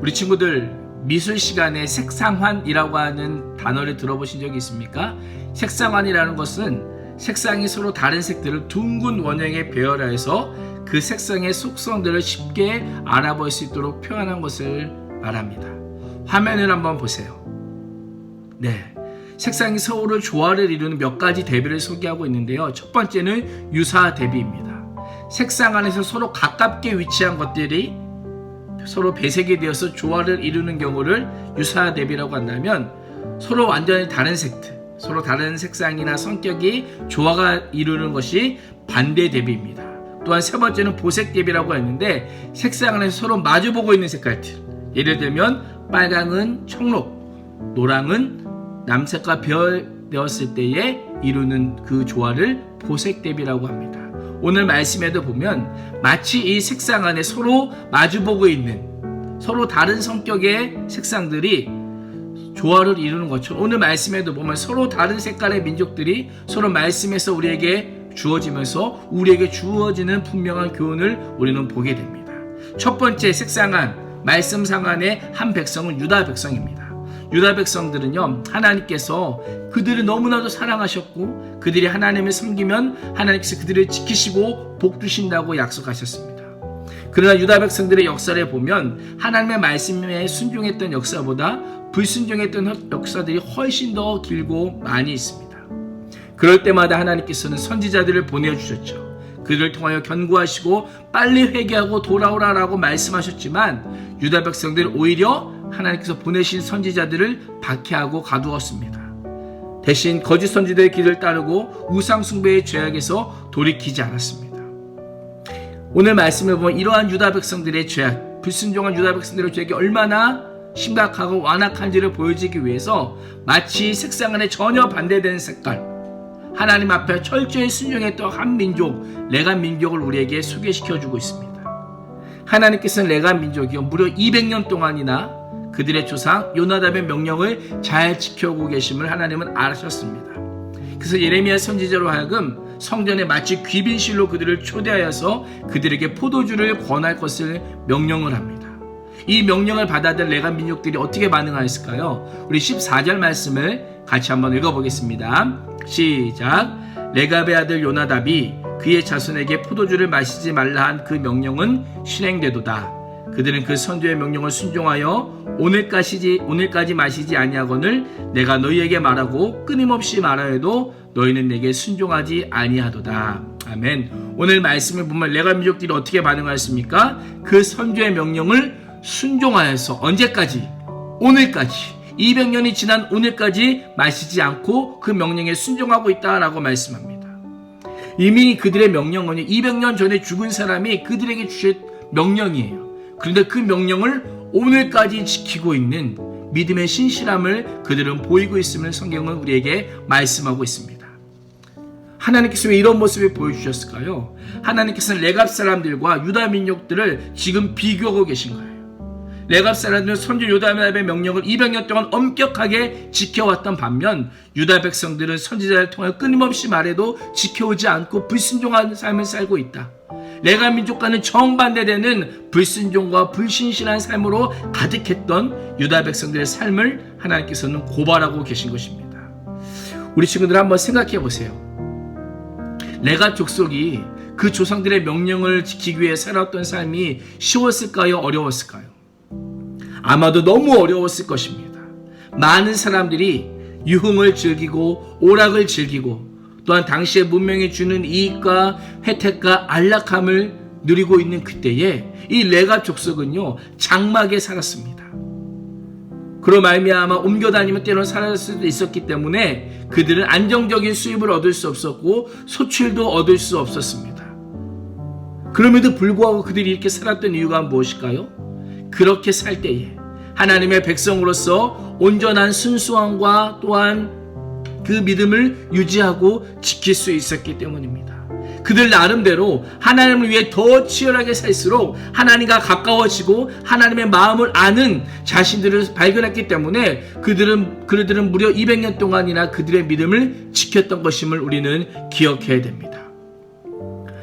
우리 친구들 미술 시간에 색상환이라고 하는 단어를 들어보신 적이 있습니까? 색상환이라는 것은 색상이 서로 다른 색들을 둥근 원형에 배열하여서 그 색상의 속성들을 쉽게 알아볼 수 있도록 표현한 것을 말합니다. 화면을 한번 보세요. 네, 색상이 서로 조화를 이루는 몇 가지 대비를 소개하고 있는데요. 첫 번째는 유사 대비입니다. 색상 안에서 서로 가깝게 위치한 것들이 서로 배색이 되어서 조화를 이루는 경우를 유사 대비라고 한다면, 서로 완전히 다른 색들, 서로 다른 색상이나 성격이 조화가 이루는 것이 반대 대비입니다. 또한 세 번째는 보색 대비라고 했는데, 색상 안에서 서로 마주보고 있는 색깔들, 예를 들면 빨강은 청록, 노랑은 남색과 배열되었을 때에 이루는 그 조화를 보색 대비라고 합니다. 오늘 말씀에도 보면 마치 이 색상 안에 서로 마주보고 있는 서로 다른 성격의 색상들이 조화를 이루는 것처럼, 오늘 말씀에도 보면 서로 다른 색깔의 민족들이 서로 말씀에서 우리에게 주어지면서 우리에게 주어지는 분명한 교훈을 우리는 보게 됩니다. 첫 번째 색상안, 말씀상 안의 한 백성은 유다 백성입니다. 유다 백성들은요, 하나님께서 그들을 너무나도 사랑하셨고 그들이 하나님을 섬기면 하나님께서 그들을 지키시고 복 주신다고 약속하셨습니다. 그러나 유다 백성들의 역사를 보면 하나님의 말씀에 순종했던 역사보다 불순종했던 역사들이 훨씬 더 길고 많이 있습니다. 그럴 때마다 하나님께서는 선지자들을 보내주셨죠. 그들을 통하여 견고하시고 빨리 회개하고 돌아오라라고 말씀하셨지만 유다 백성들은 오히려 하나님께서 보내신 선지자들을 박해하고 가두었습니다. 대신 거짓 선지자의 길을 따르고 우상 숭배의 죄악에서 돌이키지 않았습니다. 오늘 말씀을 보면 이러한 유다 백성들의 죄악, 불순종한 유다 백성들의 죄악이 얼마나 심각하고 완악한지를 보여주기 위해서 마치 색상 안에 전혀 반대되는 색깔, 하나님 앞에 철저히 순종했던 한 민족, 레간 민족을 우리에게 소개시켜주고 있습니다. 하나님께서는 레간 민족이 무려 200년 동안이나 그들의 조상 요나답의 명령을 잘 지켜오고 계심을 하나님은 아셨습니다. 그래서 예레미야 선지자로 하여금 성전에 마치 귀빈실로 그들을 초대하여서 그들에게 포도주를 권할 것을 명령을 합니다. 이 명령을 받아들인 레간 민족들이 어떻게 반응하였을까요? 우리 14절 말씀을 같이 한번 읽어보겠습니다. 시작. 레갑의 아들 요나답이 그의 자손에게 포도주를 마시지 말라 한 그 명령은 실행되도다. 그들은 그 선조의 명령을 순종하여 오늘까지 마시지 아니하거늘 내가 너희에게 말하고 끊임없이 말하여도 너희는 내게 순종하지 아니하도다. 아멘. 오늘 말씀을 보면 레간 민족들이 어떻게 반응하였습니까? 그 선조의 명령을 순종하여서 언제까지? 오늘까지, 200년이 지난 오늘까지 마시지 않고 그 명령에 순종하고 있다라고 말씀합니다. 이미 그들의 명령은 200년 전에 죽은 사람이 그들에게 주신 명령이에요. 그런데 그 명령을 오늘까지 지키고 있는 믿음의 신실함을 그들은 보이고 있음을 성경은 우리에게 말씀하고 있습니다. 하나님께서 왜 이런 모습을 보여주셨을까요? 하나님께서는 레갑 사람들과 유다 민족들을 지금 비교하고 계신 거예요. 레갑 사람들은 선조 요나답의 명령을 200년 동안 엄격하게 지켜왔던 반면 유다 백성들은 선지자를 통해 끊임없이 말해도 지켜오지 않고 불순종한 삶을 살고 있다. 레간 민족과는 정반대되는 불순종과 불신실한 삶으로 가득했던 유다 백성들의 삶을 하나님께서는 고발하고 계신 것입니다. 우리 친구들 한번 생각해 보세요. 레가 족속이 그 조상들의 명령을 지키기 위해 살았던 삶이 쉬웠을까요? 어려웠을까요? 아마도 너무 어려웠을 것입니다. 많은 사람들이 유흥을 즐기고 오락을 즐기고 또한 당시의 문명이 주는 이익과 혜택과 안락함을 누리고 있는 그때에 이 레가 족속은요, 장막에 살았습니다. 그로 말미암아 옮겨다니며 때론 살아갈 수도 있었기 때문에 그들은 안정적인 수입을 얻을 수 없었고 소출도 얻을 수 없었습니다. 그럼에도 불구하고 그들이 이렇게 살았던 이유가 무엇일까요? 그렇게 살 때에 하나님의 백성으로서 온전한 순수함과 또한 그 믿음을 유지하고 지킬 수 있었기 때문입니다. 그들 나름대로 하나님을 위해 더 치열하게 살수록 하나님과 가까워지고 하나님의 마음을 아는 자신들을 발견했기 때문에 그들은 무려 200년 동안이나 그들의 믿음을 지켰던 것임을 우리는 기억해야 됩니다.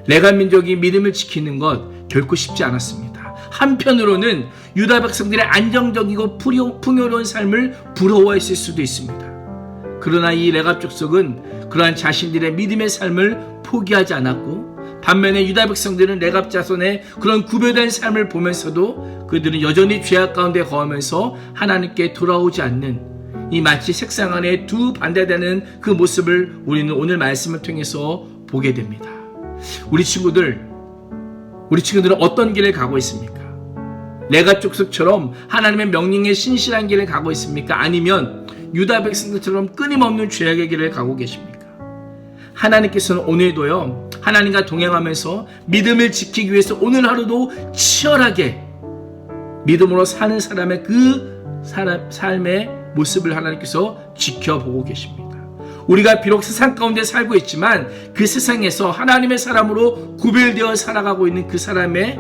레간 민족이 믿음을 지키는 것 결코 쉽지 않았습니다. 한편으로는 유다 백성들의 안정적이고 풍요로운 삶을 부러워했을 수도 있습니다. 그러나 이 레갑 족속은 그러한 자신들의 믿음의 삶을 포기하지 않았고, 반면에 유다 백성들은 레갑 자손의 그런 구별된 삶을 보면서도 그들은 여전히 죄악 가운데 거하면서 하나님께 돌아오지 않는, 이 마치 색상 안에 두 반대되는 그 모습을 우리는 오늘 말씀을 통해서 보게 됩니다. 우리 친구들은 어떤 길을 가고 있습니까? 레갑 족속처럼 하나님의 명령에 신실한 길을 가고 있습니까? 아니면 유다 백성들처럼 끊임없는 죄악의 길을 가고 계십니까? 하나님께서는 오늘도요, 하나님과 동행하면서 믿음을 지키기 위해서 오늘 하루도 치열하게 믿음으로 사는 사람의 그 삶의 모습을 하나님께서 지켜보고 계십니다. 우리가 비록 세상 가운데 살고 있지만 그 세상에서 하나님의 사람으로 구별되어 살아가고 있는 그 사람의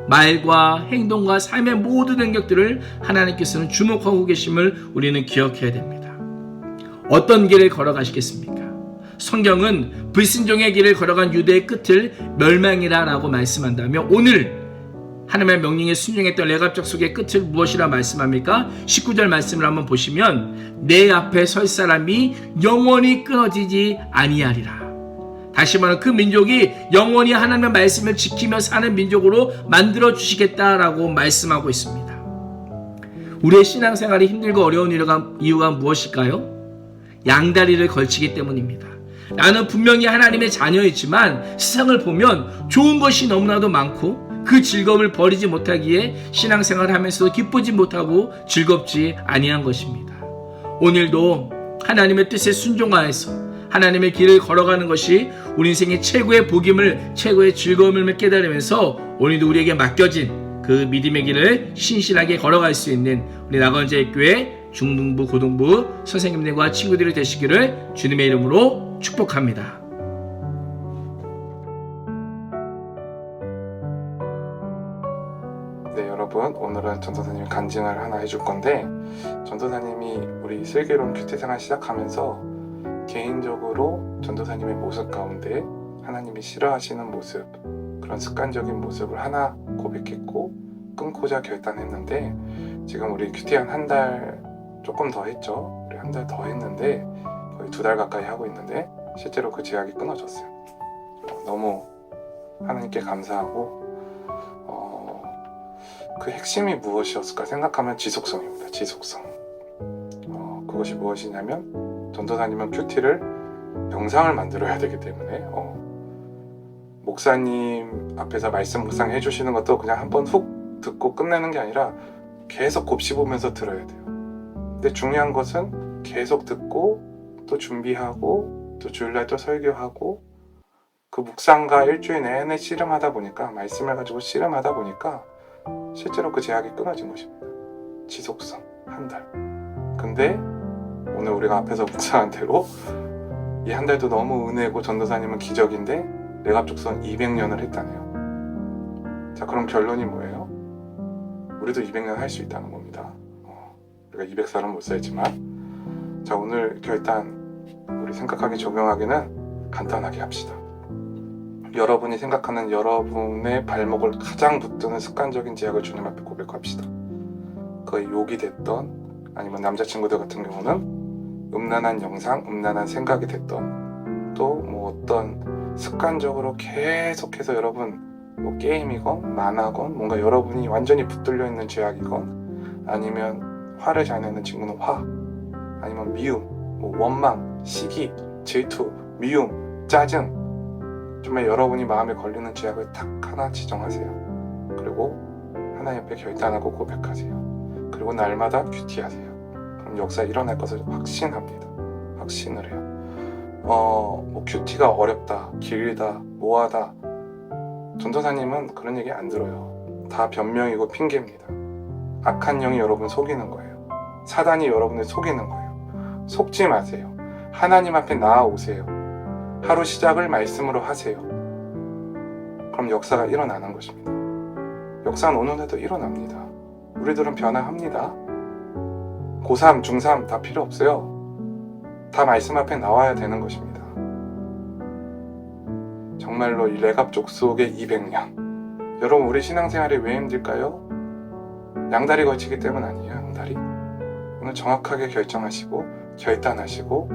말과 행동과 삶의 모든 능력들을 하나님께서는 주목하고 계심을 우리는 기억해야 됩니다. 어떤 길을 걸어가시겠습니까? 성경은 불순종의 길을 걸어간 유대의 끝을 멸망이라고 말씀한다며, 오늘 하나님의 명령에 순종했던 레갑 족속의 끝을 무엇이라 말씀합니까? 19절 말씀을 한번 보시면, 내 앞에 설 사람이 영원히 끊어지지 아니하리라. 다시 말하면 그 민족이 영원히 하나님의 말씀을 지키며 사는 민족으로 만들어 주시겠다라고 말씀하고 있습니다. 우리의 신앙생활이 힘들고 어려운 이유가 무엇일까요? 양다리를 걸치기 때문입니다. 나는 분명히 하나님의 자녀이지만 세상을 보면 좋은 것이 너무나도 많고 그 즐거움을 버리지 못하기에 신앙생활을 하면서도 기쁘지 못하고 즐겁지 아니한 것입니다. 오늘도 하나님의 뜻에 순종하여서 하나님의 길을 걸어가는 것이 우리 인생의 최고의 복임을, 최고의 즐거움을 깨달으면서 오늘도 우리에게 맡겨진 그 믿음의 길을 신실하게 걸어갈 수 있는 우리 나건제교회 중등부, 고등부 선생님들과 친구들이 되시기를 주님의 이름으로 축복합니다. 네, 여러분, 오늘은 전도사님이 간증을 하나 해줄 건데, 전도사님이 우리 슬기로운 큐티 생활 시작하면서 개인적으로 전도사님의 모습 가운데 하나님이 싫어하시는 모습, 그런 습관적인 모습을 하나 고백했고 끊고자 결단했는데, 지금 우리 큐티 한 달 조금 더 했죠. 우리 한 달 더 했는데 거의 2달 가까이 하고 있는데 실제로 그 제약이 끊어졌어요. 너무 하나님께 감사하고, 그 핵심이 무엇이었을까 생각하면 지속성입니다. 지속성. 그것이 무엇이냐면, 전도사님은 큐티를 영상을 만들어야 되기 때문에 목사님 앞에서 말씀 묵상해 주시는 것도 그냥 한번 훅 듣고 끝내는 게 아니라 계속 곱씹으면서 들어야 돼요. 근데 중요한 것은 계속 듣고 또 준비하고 또 주일날 또 설교하고, 그 묵상과 일주일 내내 씨름하다 보니까, 말씀을 가지고 씨름하다 보니까 실제로 그 제약이 끊어진 것입니다. 지속성, 한 달. 근데 오늘 우리가 앞에서 묵상한 대로 이 한 달도 너무 은혜고 전도사님은 기적인데 레갑 족속은 200년을 했다네요. 자, 그럼 결론이 뭐예요? 우리도 200년 할 수 있다는 겁니다. 우리가 200살은 못 살지만, 자, 오늘 결단 우리 생각하기 적용하기는 간단하게 합시다. 여러분이 생각하는 여러분의 발목을 가장 붙드는 습관적인 제약을 주님 앞에 고백합시다. 그게 욕이 됐던, 아니면 남자친구들 같은 경우는 음란한 영상, 음란한 생각이 됐던, 또 뭐 어떤 습관적으로 계속해서 여러분 뭐 게임이건 만화건 뭔가 여러분이 완전히 붙들려 있는 죄악이건, 아니면 화를 잘 내는 친구는 화, 아니면 미움, 뭐 원망, 시기, 질투, 미움, 짜증, 정말 여러분이 마음에 걸리는 죄악을 딱 하나 지정하세요. 그리고 하나님 앞에 결단하고 고백하세요. 그리고 날마다 큐티하세요. 그럼 역사 일어날 것을 확신합니다. 확신을 해요. 뭐 큐티가 어렵다, 길다, 뭐하다, 전도사님은 그런 얘기 안 들어요. 다 변명이고 핑계입니다. 악한 영이 여러분 속이는 거예요. 사단이 여러분을 속이는 거예요. 속지 마세요. 하나님 앞에 나아오세요. 하루 시작을 말씀으로 하세요. 그럼 역사가 일어나는 것입니다. 역사는 오늘도 일어납니다. 우리들은 변화합니다. 고3, 중3 다 필요 없어요. 다 말씀 앞에 나와야 되는 것입니다. 정말로 이 레갑 족속의 200년, 여러분 우리 신앙생활이 왜 힘들까요? 양다리 걸치기 때문 아니에요. 양다리. 오늘 정확하게 결정하시고 결단하시고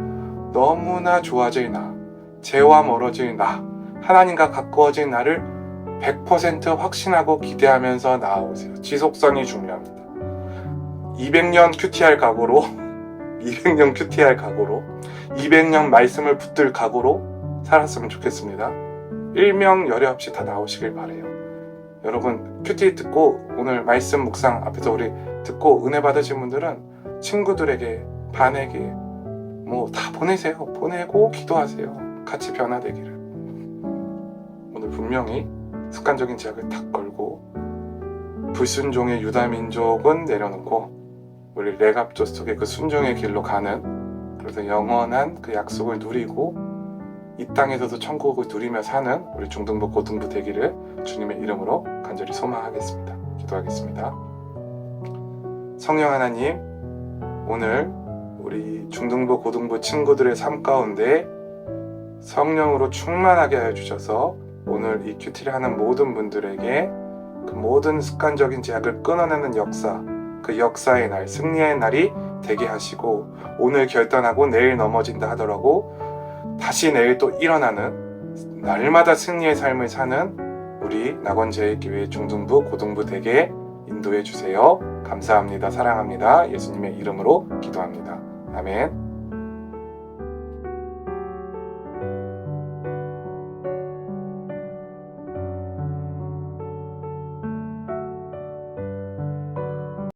너무나 좋아질 나, 죄와 멀어질 나, 하나님과 가까워질 나를 100% 확신하고 기대하면서 나아오세요. 지속성이 중요합니다. 200년 QTR 각오로 200년 QTR 각오로 200년 말씀을 붙들 각오로 살았으면 좋겠습니다. 일명열애 없이 다 나오시길 바래요. 여러분 큐티 듣고 오늘 말씀 묵상 앞에서 우리 듣고 은혜 받으신 분들은 친구들에게 반에게 뭐 다 보내세요. 보내고 기도하세요. 같이 변화되기를. 오늘 분명히 습관적인 제약을 탁 걸고 불순종의 유다민족은 내려놓고 우리 레갑조 속의 그 순종의 길로 가는, 그래서 영원한 그 약속을 누리고 이 땅에서도 천국을 누리며 사는 우리 중등부 고등부 되기를 주님의 이름으로 간절히 소망하겠습니다. 기도하겠습니다. 성령 하나님, 오늘 우리 중등부 고등부 친구들의 삶 가운데 성령으로 충만하게 하여 주셔서 오늘 이 큐티를 하는 모든 분들에게 그 모든 습관적인 제약을 끊어내는 역사, 그 역사의 날, 승리의 날이 되게 하시고, 오늘 결단하고 내일 넘어진다 하더라도 다시 내일 또 일어나는 날마다 승리의 삶을 사는 우리 낙원제일교회 중등부 고등부 되게 인도해 주세요. 감사합니다. 사랑합니다. 예수님의 이름으로 기도합니다. 아멘.